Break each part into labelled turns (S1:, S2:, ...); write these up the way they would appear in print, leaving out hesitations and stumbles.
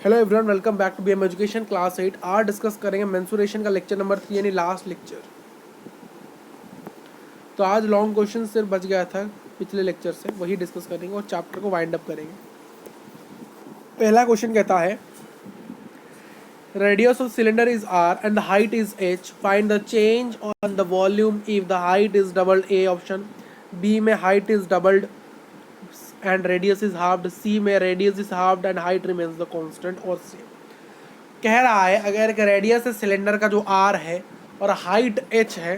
S1: Hello everyone, welcome back to BM education class 8। आज discuss करेंगे mensuration का lecture number 3 यानी लास्ट लेक्चर। तो आज लॉन्ग क्वेश्चन सिर्फ बच गया था पिछले लेक्चर से, वही डिस्कस करेंगे और चैप्टर को वाइंड अप करेंगे। पहला क्वेश्चन कहता है radius of cylinder is R and the height is H, find the change on the volume if the height is doubled. A option, B में height is doubled and radius is halved, C में radius is halved and height remains the constant, और C. कह रहा है अगर एक radius है cylinder का जो आर है और हाइट एच है,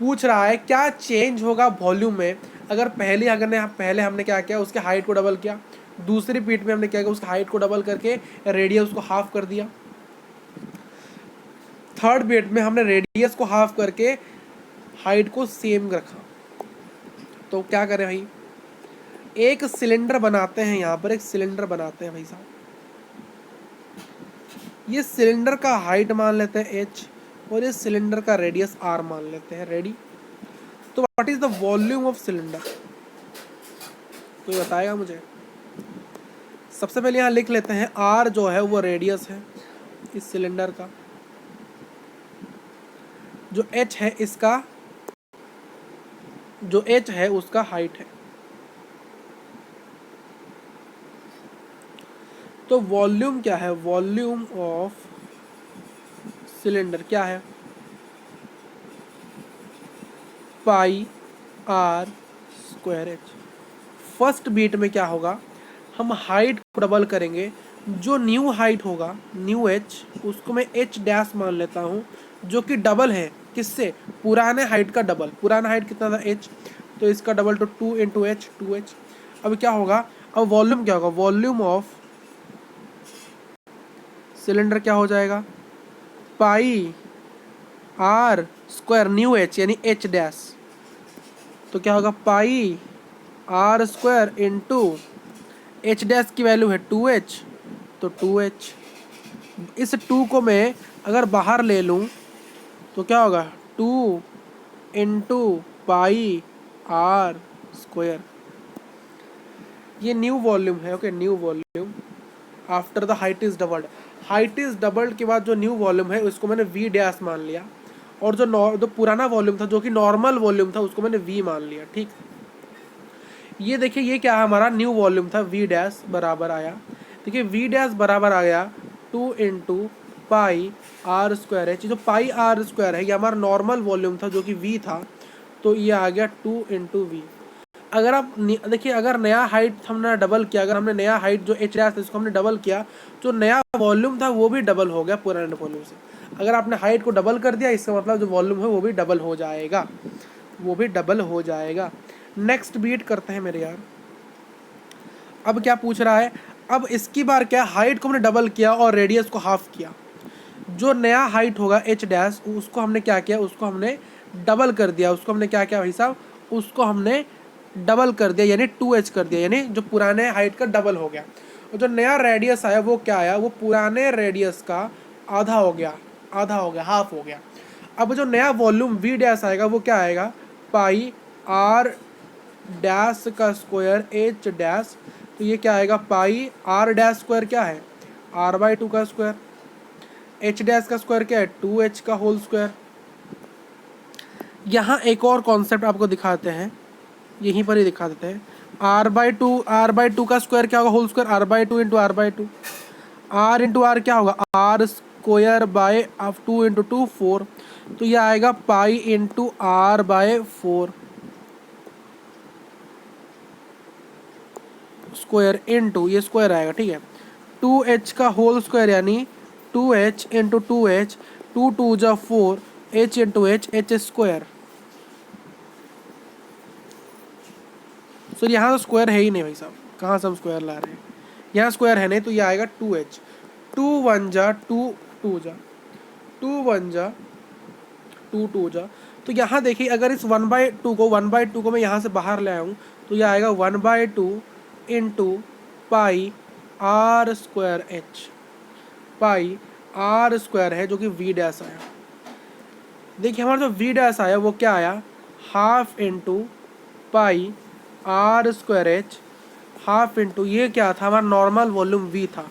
S1: पूछ रहा है क्या चेंज होगा वॉल्यूम में अगर पहले हमने क्या किया, उसके हाइट को डबल किया, दूसरी पीट में हमने क्या किया, उसके हाइट को डबल करके रेडियस को हाफ कर दिया, थर्ड पीट में हमने रेडियस को हाफ करके हाइट को सेम रखा। तो क्या करें भाई, एक सिलेंडर बनाते हैं, यहाँ पर एक सिलेंडर बनाते हैं भाई साहब। ये सिलेंडर का हाइट मान लेते हैं h और ये सिलेंडर का रेडियस r मान लेते हैं। रेडी? तो what is the volume of cylinder, कोई बताएगा मुझे? सबसे पहले यहाँ लिख लेते हैं r जो है वो रेडियस है इस सिलेंडर का, जो h है इसका, जो h है उसका हाइट है। तो वॉल्यूम क्या है, वॉल्यूम ऑफ सिलेंडर क्या है, pi are square H. First bit में क्या होगा, हम हाइट को डबल करेंगे, जो न्यू हाइट होगा न्यू एच उसको मैं एच डैश मान लेता हूँ, जो कि डबल है किससे, पुराने हाइट का डबल। पुराना हाइट कितना था एच, तो इसका डबल तो 2 इंटू एच, 2h। अब क्या होगा, अब वॉल्यूम क्या होगा, वॉल्यूम ऑफ सिलेंडर क्या हो जाएगा, pi are square new H यानी एच डैश। तो क्या होगा, pi are square into H dash की वैल्यू है 2h, तो 2h। इस 2 को मैं अगर बाहर ले लूँ तो क्या होगा, 2 इंटू पाई आर स्क्वायर। ये न्यू वॉल्यूम है, okay, new volume after the height is doubled. Height is doubled के बाद जो न्यू वॉल्यूम है उसको मैंने वी डैश मान लिया, और जो पुराना वॉल्यूम था जो कि नॉर्मल वॉल्यूम था उसको मैंने वी मान लिया। ठीक, ये देखिए ये क्या है, हमारा न्यू वॉल्यूम था, वी डैश बराबर आया, देखिए वी डैश बराबर आ गया 2 into pi are square h. जो पाई आर स्क्वायर है ये हमारा नॉर्मल वॉल्यूम था जो कि वी था, तो ये आ गया 2 इंटू वी। अगर आप देखिए, अगर नया हाइट हमने डबल किया, अगर हमने नया हाइट जो एच डैश था इसको हमने डबल किया, जो नया वॉल्यूम था वो भी डबल हो गया पुराने वॉल्यूम से। अगर आपने हाइट को डबल कर दिया इसका मतलब जो वॉल्यूम है वो भी डबल हो जाएगा, वो भी डबल हो जाएगा। नेक्स्ट बीट करते हैं मेरे यार। अब क्या पूछ रहा है, अब इसकी बार क्या, हाइट को हमने डबल किया और रेडियस को हाफ किया, जो नया हाइट होगा एच डैश उसको हमने क्या किया, उसको हमने डबल कर दिया, उसको हमने क्या किया भाई साहब, उसको हमने डबल कर दिया यानी 2h कर दिया, यानी जो पुराने हाइट का डबल हो गया। और जो नया रेडियस आया वो क्या आया, वो पुराने रेडियस का आधा हो गया, आधा हो गया, हाफ हो गया। अब जो नया वॉल्यूम वी डैश आएगा वो क्या आएगा, पाई आर डैश का स्क्वायर एच डैश। तो ये क्या आएगा, पाई आर डैश स्क्वायर क्या है, r/2 का स्क्वायर, एच डैश का स्क्वायर क्या है, 2h का होल स्क्वायर। यहाँ एक और कॉन्सेप्ट आपको दिखाते हैं, यहीं पर ही दिखा देते हैं। r/2 का स्क्वायर क्या होगा, whole square r/2 into r/2, r into r क्या होगा, r स्क्वायर बाय 2 इंटू 2 4, तो ये आएगा pi into r/4 square into ये स्क्वायर आएगा, ठीक है, 2h का होल स्क्वायर यानी 2h इंटू 2h, 2 2 जा 4, h इंटू h स्क्वायर। सो यहाँ तो स्क्वायर है ही नहीं भाई साहब, कहाँ से हम स्क्वायर ला रहे हैं, यहाँ स्क्वायर है नहीं, तो ये आएगा 2h, 2 1 जा 2 2 जा 2 1 जा 2 2 जा। तो यहाँ देखिए अगर इस 1/2 को मैं यहाँ से बाहर ले आऊँ तो यह आएगा 1/2 into pi are square h, pi are square है जो कि वी डैश आया। देखिए हमारा जो वी डैश आया वो क्या आया, half into pi are square h, half into ये क्या था, हमारा नॉर्मल वॉल्यूम वी था,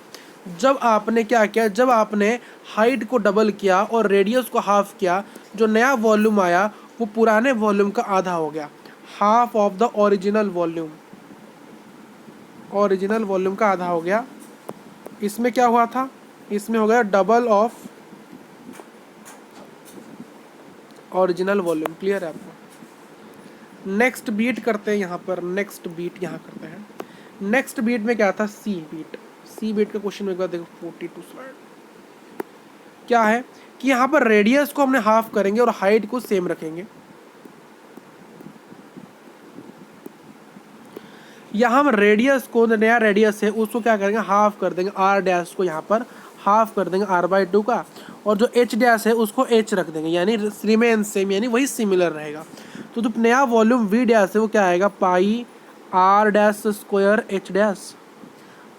S1: जब आपने क्या किया, जब आपने हाइट को डबल किया और रेडियस को हाफ किया, जो नया वॉल्यूम आया वो पुराने वॉल्यूम का आधा हो गया, half of the original volume, original volume का आधा हो गया। इसमें क्या हुआ था, इसमें हो गया double of original volume. Clear है आपको। नेक्स्ट बीट करते हैं यहाँ पर, नेक्स्ट बीट यहाँ करते हैं। नेक्स्ट बीट में क्या था, सी बीट। सी बीट का क्वेश्चन एक बार देखो 42 स्लाइड। क्या है कि यहाँ पर रेडियस को हमने हाफ करेंगे और हाइट को सेम रखेंगे। यहाँ हम रेडियस को, नया रेडियस है उसको क्या करेंगे, हाफ कर देंगे, आर डैश को यहाँ पर हाफ कर देंगे r/2 का, और जो एच डैश है उसको h रख देंगे, यानी रिमेन सेम, यानी वही सिमिलर रहेगा। तो जो नया वॉल्यूम v डैश है वो क्या आएगा, pi r dash square h dash,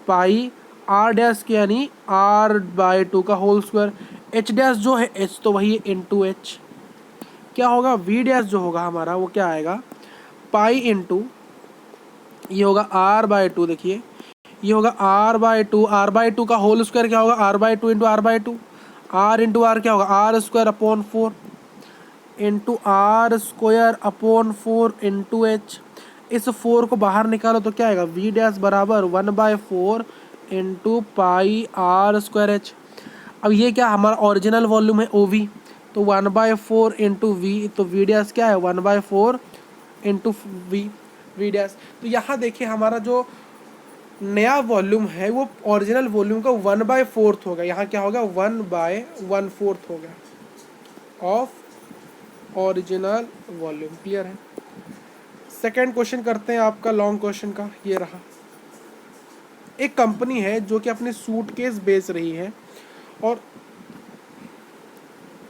S1: pi r dash के यानी r/2 का होल स्क्वायर, h डैश जो है h तो वही है इंटू h। क्या होगा, v डैश जो होगा हमारा वो क्या आएगा, पाई इंटू ये होगा r/2, देखिए ये होगा r/2, r/2 का होल स्क्वायर क्या होगा, r/2 into r/2, r into r क्या होगा, r square upon 4 into r square upon 4 into h। इस 4 को बाहर निकालो तो क्या आएगा, v डैश बराबर 1/4 into pi r square h। अब ये क्या हमारा ओरिजिनल वॉल्यूम है OV, तो 1/4 इंटू वी, तो v डैश क्या है 1/4 इंटू वी डैश। तो यहाँ देखिए हमारा जो नया वॉल्यूम है वो ओरिजिनल वॉल्यूम का 1/4 होगा। यहाँ क्या होगा, 1/1/4 होगा ऑफ ओरिजिनल वॉल्यूम। क्लियर है। सेकेंड क्वेश्चन करते हैं आपका लॉन्ग क्वेश्चन का, ये रहा। एक कंपनी है जो कि अपने सूटकेस बेच रही है और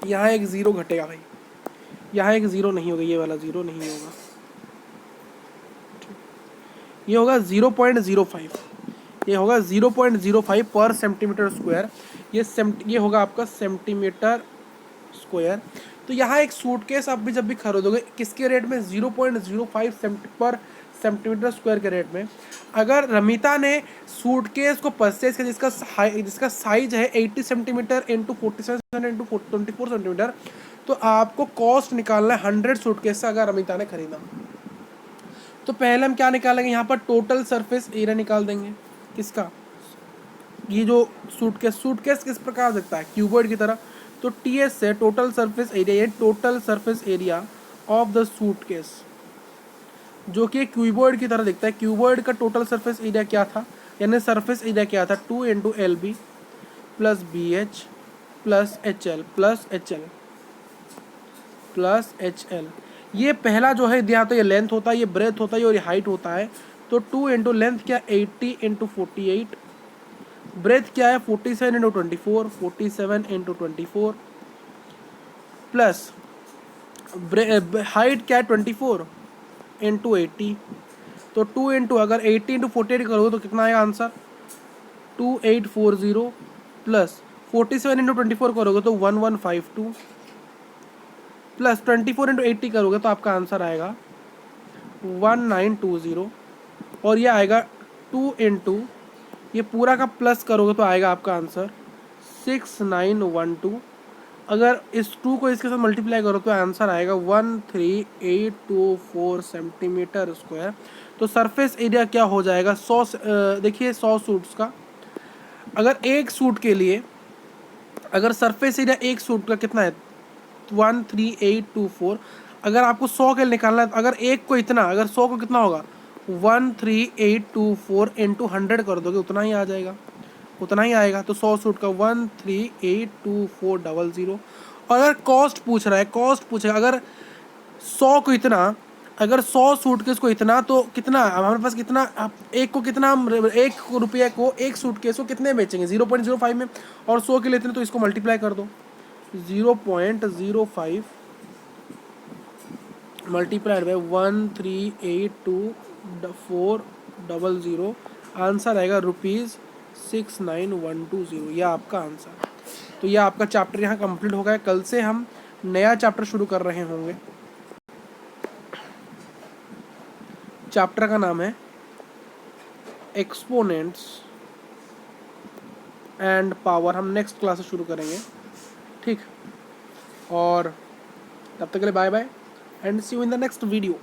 S1: यहाँ एक ज़ीरो घटेगा भाई, यहाँ एक ज़ीरो नहीं होगा, ये वाला ज़ीरो नहीं होगा, ये होगा 0.05, ये होगा 0.05 पर सेंटीमीटर स्क्वायर। ये होगा आपका सेंटीमीटर स्क्वायर। तो यहाँ एक सूटकेस आप भी जब भी खरीदोगे किसके रेट में, 0.05 पर सेंटीमीटर स्क्वायर के रेट में। अगर रमिता ने सूटकेस को परचेज किया जिसका साइज है 80 सेंटीमीटर इंटू 47 इंटू 24 सेंटीमीटर, तो आपको कॉस्ट निकालना है 100 सूटकेस से अगर रमिता ने खरीदा। तो पहले हम क्या निकालेंगे, यहाँ पर टोटल सरफेस एरिया निकाल देंगे किसका, ये जो सूटकेस किस प्रकार दिखता है, क्यूबॉइड की तरह। तो TS से टोटल सरफेस एरिया, ये total surface area of the suitcase जो कि क्यूबॉइड की तरह दिखता है। क्यूबॉइड का टोटल सरफेस एरिया क्या था, यानी सरफेस एरिया क्या था, 2 into LB plus BH plus HL plus HL plus HL। ये पहला जो है दिया तो ये लेंथ होता है, ये ब्रेथ होता है और ये हाइट होता है। तो 2 इंटू लेंथ क्या 80 इंटू 48, ब्रेथ क्या है 47 इंटू 24, 47 इंटू 24 प्लस हाइट क्या है 24 इंटू 80। तो 2 इंटू अगर 80 इंटू 48 करोगे तो कितना आएगा आंसर, 2840 प्लस 47 इंटू 24 करोगे तो 1152 प्लस 24 इंटू 80 करोगे तो आपका आंसर आएगा 1920, और ये आएगा 2 इंटू ये पूरा का प्लस करोगे तो आएगा आपका आंसर 6912। अगर इस 2 को इसके साथ मल्टीप्लाई करो तो आंसर आएगा 13824 सेंटीमीटर स्क्वायर। तो सरफेस एरिया क्या हो जाएगा 100, देखिए 100 सूट्स का, अगर एक सूट के लिए अगर सरफेस एरिया एक सूट का कितना है 13824, अगर आपको 100 के लिए निकालना है, अगर एक को इतना, अगर 100 को कितना होगा 13824 इंटू 100 कर दोगे उतना ही आ जाएगा, उतना ही आएगा। तो 100 सूट का 1382400। और अगर कॉस्ट पूछ रहा है, कॉस्ट पूछेगा अगर 100 को इतना, अगर 100 सूटकेस को इतना, तो कितना हमारे पास कितना, एक को कितना, हम 1 रुपये को एक सूटकेस को कितने बेचेंगे 0.05 में, और 100 के लिए इतने, तो इसको मल्टीप्लाई कर दो 0.05 मल्टीप्लाइड बाई 1382400, आंसर आएगा ₹69,120। यह आपका आंसर। तो यह आपका चैप्टर यहाँ कंप्लीट हो गया। कल से हम नया चैप्टर शुरू कर रहे होंगे। चैप्टर का नाम है एक्सपोनेंट्स एंड पावर हम नेक्स्ट क्लास से शुरू करेंगे, ठीक। और तब तक के लिए bye bye and see you in the next video.